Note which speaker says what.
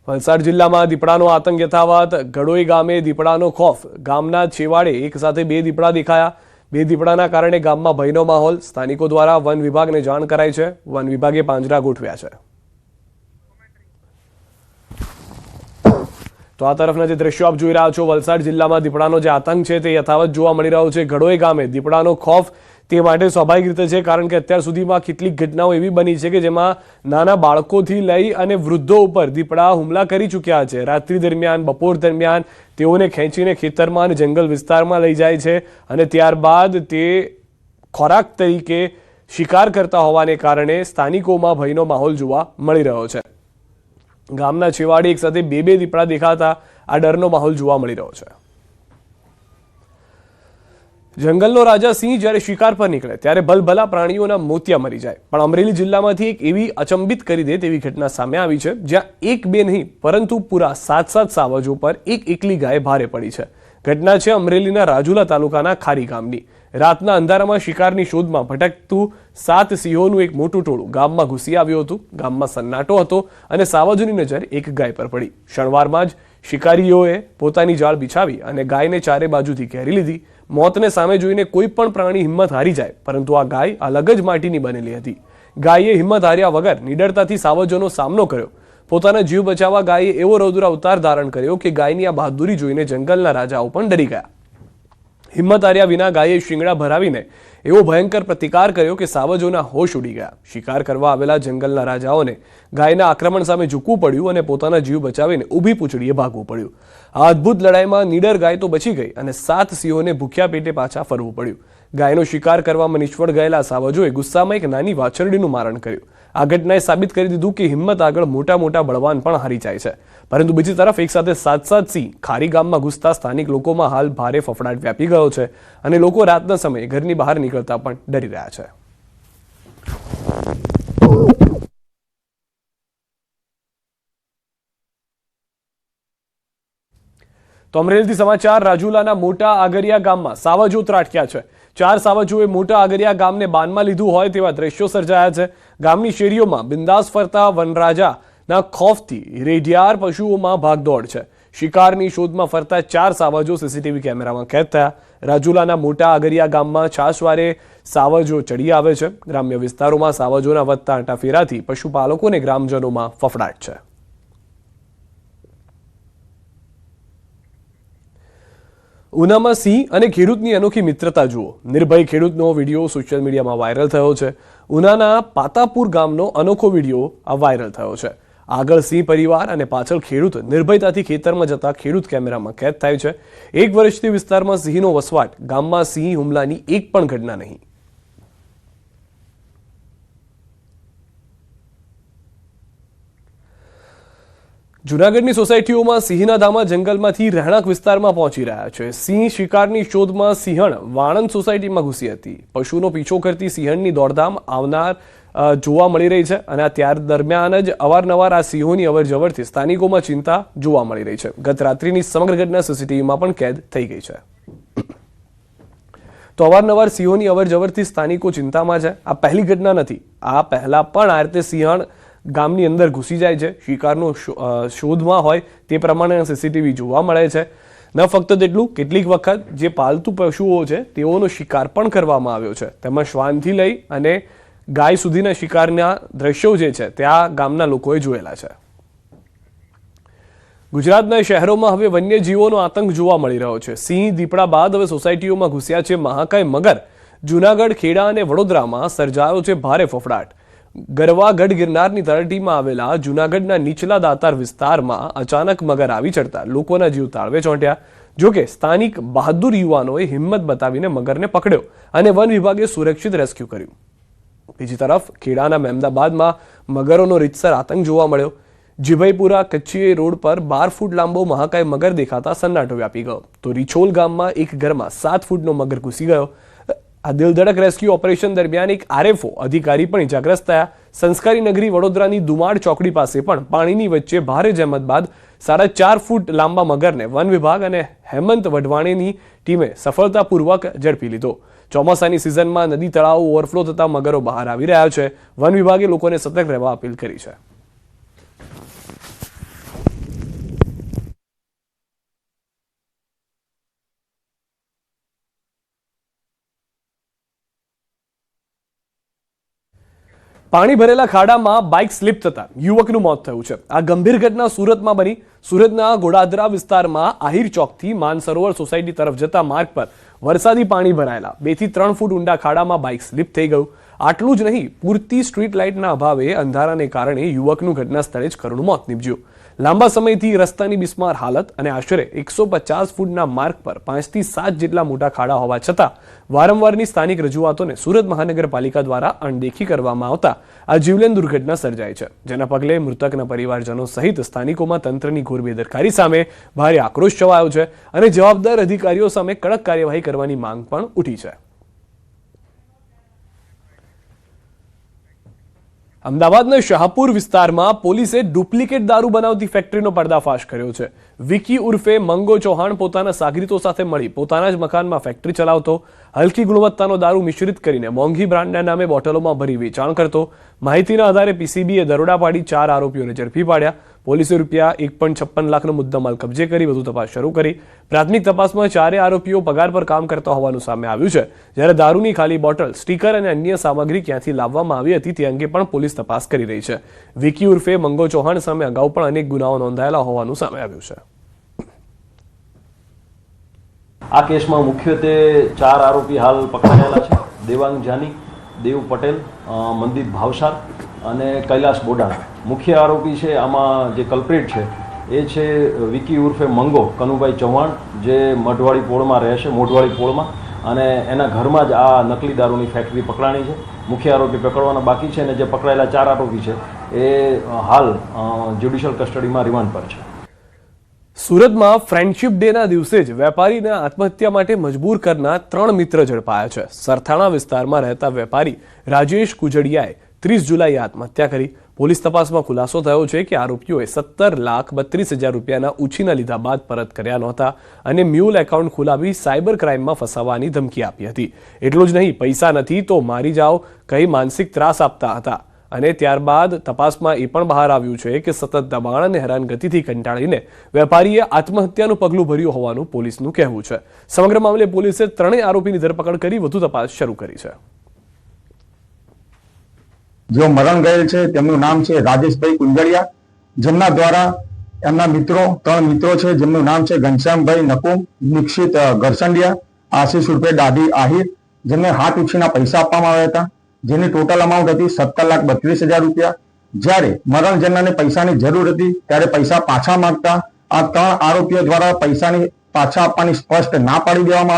Speaker 1: વલસાડ જિલ્લામાં દીપડાનો આતંક યથાવત. ગડોઈ ગામે દીપડાનો ખોફ. ગામના છેવાડે એક સાથે 2 દીપડા દેખાયા. 2 દીપડાના કારણે ગામમાં ભયનો માહોલ. સ્થાનિકો દ્વારા વન વિભાગને જાણ કરાઈ છે. વન વિભાગે પાંજરા ગોઠવ્યા છે. તો આ તરફના જે દ્રશ્યો આપ જોઈ રહ્યા છો, વલસાડ જિલ્લામાં દીપડાનો જે આતંક છે તે યથાવત જોવા મળી રહ્યો છે. ગડોઈ ગામે દીપડાનો ખોફ તે માટે સ્વાભાવિક રીતે છે, કારણ કે અત્યાર સુધીમાં કેટલીક ઘટનાઓ એવી બની છે કે જેમાં નાના બાળકોથી લઈ અને વૃદ્ધો ઉપર દીપડા હુમલા કરી ચૂક્યા છે. રાત્રિ દરમિયાન, બપોર દરમિયાન તેઓને ખેંચીને ખેતરમાં અને જંગલ વિસ્તારમાં લઈ જાય છે અને ત્યારબાદ તે ખોરાક તરીકે શિકાર કરતા હોવાને કારણે સ્થાનિકોમાં ભયનો માહોલ જોવા મળી રહ્યો છે. ગામના છેવાડે એક સાથે 2 દીપડા દેખાતા આ ડરનો માહોલ જોવા મળી રહ્યો છે. જંગલનો રાજા સિંહ જ્યારે શિકાર પર નીકળે ત્યારે ભલભલા પ્રાણીઓના મોતિયા મરી જાય, પણ અમરેલી જિલ્લામાંથી એક એવી અચંબિત કરી દે તેવી ઘટના સામે આવી છે, જ્યાં 1-2 નહીં પરંતુ પૂરા 7 સાવજો પર એક એકલી ગાય ભારે પડી છે. ઘટના છે અમરેલીના રાજુલા તાલુકાના ખારી ગામની. રાતના અંધારામાં શિકારની શોધમાં ભટકતું 7 સિંહોનું એક મોટું ટોળું ગામમાં ઘૂસી આવ્યું હતું. ગામમાં સન્નાટો હતો અને સાવજોની નજર એક ગાય પર પડી. ક્ષણવારમાં જ શિકારીઓએ પોતાની જાળ બિછાવી અને ગાયને ચારે બાજુથી ઘેરી લીધી. મોતને સામે જોઈને કોઈ પણ પ્રાણી હિંમત હારી જાય, પરંતુ આ ગાય અલગ જ માટીની બનેલી હતી. ગાયે હિંમત હાર્યા વગર નિડરતાથી સાવજોનો સામનો કર્યો. પોતાના જીવ બચાવવા ગાયે એવો રૌદ્ર અવતાર ધારણ કર્યો કે ગાયની આ બહાદુરી જોઈને જંગલના રાજાઓ પણ ડરી ગયા. હિંમત હાર્યા વિના ગાયે શિંગડા ભરાવીને એવો ભયંકર પ્રતિકાર કર્યો કે સાવજોના હોશ ઉડી ગયા. શિકાર કરવા આવેલા જંગલના રાજાઓને ગાયના આક્રમણ સામે ઝૂકવું પડ્યું અને પોતાના જીવ બચાવીને ઊભી પૂંછડીએ ભાગવું પડ્યું. આ અદ્ભુત લડાઈમાં નીડર ગાય તો બચી ગઈ અને 7 સિંહોને ભૂખ્યા પેટે પાછા ફરવું પડ્યું. ગાયનો શિકાર કરવામાં નિષ્ફળ ગયેલા સાવજોએ ગુસ્સામાં એક નાની વાછરડીનું મારણ કર્યું. આ ઘટનાએ સાબિત કરી દીધું કે હિંમત આગળ મોટા મોટા બળવાન પણ હારી જાય છે. પરંતુ બીજી તરફ એક સાથે 7 સિંહ ખારી ગામમાં ઘૂસતા સ્થાનિક લોકોમાં હાલ ભારે ફફડાટ વ્યાપી ગયો છે અને લોકો રાતના સમયે ઘરની બહાર નીકળતા પણ ડરી રહ્યા છે. તો અમરેલીથી સમાચાર. રાજુલાના મોટા આગરિયા ગામમાં સાવજો ત્રાટક્યા છે. 4 સાવજોએ મોટા આગરિયા ગામને બાનમાં લીધું હોય તેવા દ્રશ્યો સર્જાયા છે. ગામની શેરીઓમાં બિંદાસ ફરતા વનરાજાના ખોફથી રેઢિયાર પશુઓમાં ભાગદોડ છે. શિકારની શોધમાં ફરતા 4 સાવજો સીસીટીવી કેમેરામાં કેદ થયા. રાજુલાના મોટા આગરિયા ગામમાં છાશવારે સાવજો ચડી આવે છે. ગ્રામ્ય વિસ્તારોમાં સાવજોના વધતા આંટાફેરાથી પશુપાલકો અને ગ્રામજનોમાં ફફડાટ છે. ઉનામાં સિંહ અને ખેડૂતની અનોખી મિત્રતા જુઓ. નિર્ભય ખેડૂતનો વિડીયો સોશિયલ મીડિયામાં વાયરલ થયો છે. ઉનાના પાતાપુર ગામનો અનોખો વિડીયો આ વાયરલ થયો છે. આગળ સિંહ પરિવાર અને પાછળ ખેડૂત નિર્ભયતાથી ખેતરમાં જતા ખેડૂત કેમેરામાં કેદ થાય છે. 1 વર્ષથી વિસ્તારમાં સિંહનો વસવાટ. ગામમાં સિંહ હુમલાની એક પણ ઘટના નહીં. જૂનાગઢની સોસાયટીઓમાં સિંહના ધામા જંગલમાંથી રહેણાંક વિસ્તારમાં પહોંચી રહ્યા છે. સિંહ શિકારની શોધમાં સિંહણ વાણંદ સોસાયટીમાં ઘૂસી હતી. પશુનો પીછો કરતી સિંહણની દોડધામ આવનાર જોવા મળી રહી છે અને આ ત્યાર દરમિયાન જ અવારનવાર આ સિંહોની અવરજવરથી સ્થાનિકોમાં ચિંતા જોવા મળી રહી છે. ગત રાત્રિની સમગ્ર ઘટના સીસીટીવીમાં પણ કેદ થઈ ગઈ છે. તો અવારનવાર સિંહોની અવરજવરથી સ્થાનિકો ચિંતામાં છે. આ પહેલી ઘટના નથી. આ પહેલા પણ આ રીતે સિંહણ ગામની અંદર ઘૂસી જાય છે. શિકારનો શોધમાં હોય તે પ્રમાણે સીસીટીવી જોવા મળે છે. ન ફક્ત તેટલું, કેટલીક વખત જે પાલતુ પશુઓ છે તેઓનો શિકાર પણ કરવામાં આવ્યો છે. તેમાં શ્વાનથી લઈ અને ગાય સુધીના શિકારના દ્રશ્યો જે છે ત્યાં ગામના લોકોએ જોયેલા છે. ગુજરાતના શહેરોમાં હવે વન્યજીવોનો આતંક જોવા મળી રહ્યો છે. સિંહ, દીપડા બાદ હવે સોસાયટીઓમાં ઘૂસ્યા છે મહાકાય મગર. જૂનાગઢ, ખેડા અને વડોદરામાં સર્જાયો છે ભારે ફફડાટ. ગરવા ગઢ ગિરનારની તળેટીમાં આવેલા જૂનાગઢના નીચલા દાતાર વિસ્તારમાં અચાનક મગર આવી ચડતા લોકોના જીવ તાળવે ચોંટ્યા. જોકે સ્થાનિક બહાદુર યુવાનોએ હિંમત બતાવીને મગરને પકડ્યો અને વન વિભાગે સુરક્ષિત રેસ્ક્યુ કર્યું. બીજી તરફ ખેડાના મહેમદાબાદમાં મગરોનો રીતસર આતંક જોવા મળ્યો. જીભાઈપુરા કચ્છી રોડ પર 12 ફૂટ લાંબો મહાકાય મગર દેખાતા સન્નાટો વ્યાપી ગયો. તો રીછોલ ગામમાં એક ઘરમાં 7 ફૂટનો મગર ઘૂસી ગયો. આ દિલધડક રેસ્ક્યુ ઓપરેશન દરમિયાન એક આરએફઓ અધિકારી પણ ઇજાગ્રસ્ત થયા. સંસ્કારી નગરી વડોદરાની દુમાડ ચોકડી પાસે પણ પાણીની વચ્ચે ભારે જહેમત બાદ 4.5 ફૂટ લાંબા મગરને વન વિભાગ અને હેમંત વઢવાણેની ટીમે સફળતાપૂર્વક ઝડપી લીધો. ચોમાસાની સિઝનમાં નદી તળાવો ઓવરફ્લો થતા મગરો બહાર આવી રહ્યા છે. વન વિભાગે લોકોને સતર્ક રહેવા અપીલ કરી છે. પાણી ભરેલા ખાડામાં બાઇક સ્લીપ થતા યુવકનું મોત થયું છે. આ ગંભીર ઘટના સુરતમાં બની. સુરતના ગોડાદરા વિસ્તારમાં આહિર ચોકથી માનસરોવર સોસાયટી તરફ જતા માર્ગ પર વરસાદી પાણી ભરાયેલા 2 થી 3 ફૂટ ઊંડા ખાડામાં બાઇક સ્લીપ થઈ ગયું. આટલું જ નહીં, પૂરતી સ્ટ્રીટ લાઇટના અભાવે અંધારાને કારણે યુવકનું ઘટના સ્થળે જ કરુણ મોત નીપજ્યું. લાંબા સમયથી રસ્તાની બિસ્માર હાલત અને આશરે 150 ફૂટના માર્ગ પર 5 થી 7 જેટલા મોટા ખાડા હોવા છતાં વારંવારની સ્થાનિક રજૂઆતોને સુરત મહાનગરપાલિકા દ્વારા અણદેખી કરવામાં આવતા આ જીવલેણ દુર્ઘટના સર્જાઈ છે, જેના પગલે મૃતકના પરિવારજનો સહિત સ્થાનિકોમાં તંત્રની ઘોર બેદરકારી સામે ભારે આક્રોશ છવાયો છે અને જવાબદાર અધિકારીઓ સામે કડક કાર્યવાહી કરવાની માંગ પણ ઉઠી છે. અમદાવાદના શાહપુર વિસ્તારમાં પોલીસે ડુપ્લિકેટ દારૂ બનાવતી ફેક્ટરીનો પર્દાફાશ કર્યો છે. વિકી ઉર્ફે મંગો ચૌહાણ પોતાના સાગરીતો સાથે મળી પોતાના જ મકાનમાં ફેક્ટરી ચલાવતો, હલકી ગુણવત્તાનો દારૂ મિશ્રિત કરીને મોંઘી બ્રાન્ડના નામે બોટલોમાં ભરી વેચાણ કરતો. માહિતીના આધારે પીસીબીએ દરોડા પાડી 4 આરોપીઓને ઝડપી પાડ્યા. પોલીસે રૂપિયા 1.56 લાખનો મુદ્દામાલ કબજે કરી વધુ તપાસ શરૂ કરી. પ્રાથમિક તપાસમાં 4 આરોપીઓ પગાર પર કામ કરતા હોવાનું સામે આવ્યું છે, જ્યારે દારૂની ખાલી બોટલ, સ્ટીકર અને અન્ય સામગ્રી ક્યાંથી લાવવામાં આવી હતી તે અંગે પણ પોલીસ તપાસ કરી રહી છે. વિકી ઉર્ફે મંગો ચૌહાણ સામે અગાઉ પણ અનેક ગુનાઓ નોંધાયેલા હોવાનું સામે આવ્યું છે.
Speaker 2: આ કેસમાં મુખ્યત્વે 4 આરોપી હાલ પકડાયેલા છે. દેવાંગ જાની, દેવ પટેલ, મનદીપ ભાવસાર અને કૈલાશ બોડાણા. મુખ્ય આરોપી છે આમાં જે કલ્પ્રિટ છે એ છે વિકી ઉર્ફે મંગો કનુભાઈ ચૌહાણ, જે મઢવાડી પોળમાં રહે છે, મોઢવાડી પોળમાં, અને એના ઘરમાં જ આ નકલી દારૂની ફેક્ટરી પકડાણી છે. મુખ્ય આરોપી પકડવાના બાકી છે અને જે પકડાયેલા 4 આરોપી છે એ હાલ જ્યુડિશિયલ કસ્ટડીમાં રિમાન્ડ પર છે.
Speaker 1: સુરતમાં ફ્રેન્ડશિપ ડેના દિવસે જ વેપારીને આત્મહત્યા માટે મજબૂર કરનાર 3 મિત્ર ઝડપાયા છે. સરથાણા વિસ્તારમાં રહેતા વેપારી રાજેશ કુજડિયાએ 30 જુલાઈએ આત્મહત્યા કરી. પોલીસ તપાસમાં ખુલાસો થયો છે કે આરોપીઓએ 17,32,000 રૂપિયાના ઉછીના લીધા બાદ પરત કર્યા નહોતા અને મ્યુલ એકાઉન્ટ ખોલાવી સાયબર ક્રાઇમમાં ફસાવવાની ધમકી આપી હતી. એટલું જ નહીં, પૈસા નથી તો મારી જાઓ કહી માનસિક ત્રાસ આપતા હતા. અને ત્યારબાદ તપાસમાં એ પણ બહાર આવ્યું છે કે સતત દબાણ અને હેરાનગતિથી કંટાળીને વેપારીએ આત્મહત્યાનું પગલું ભર્યું હોવાનું પોલીસનું કહેવું છે. સમગ્ર મામલે પોલીસે 3 આરોપીની ધરપકડ કરી વધુ તપાસ શરૂ કરી છે.
Speaker 3: જેઓ મરણ ગયેલ છે તેમનું નામ છે રાજેશભાઈ કુંજડિયા, જેમના દ્વારા એમના મિત્રો 3 મિત્રો છે, જેમનું નામ છે ઘનશ્યામભાઈ નકુમ, નિક્ષિત ગરસંડિયા, આશીષ ઉર્ફે દાદી આહિર, જેમને હાથ ઉછીના પૈસા આપવામાં આવ્યા હતા, જેની ટોટલ અમાઉન્ટ હતી 17,32,000 રૂપિયા. જ્યારે મરણ જનારને પૈસાની જરૂર હતી ત્યારે પૈસા પાછા માંગતા આ 3 આરોપીઓ દ્વારા પૈસાની પાછા આપવાની સ્પષ્ટ ના પાડી દેવામાં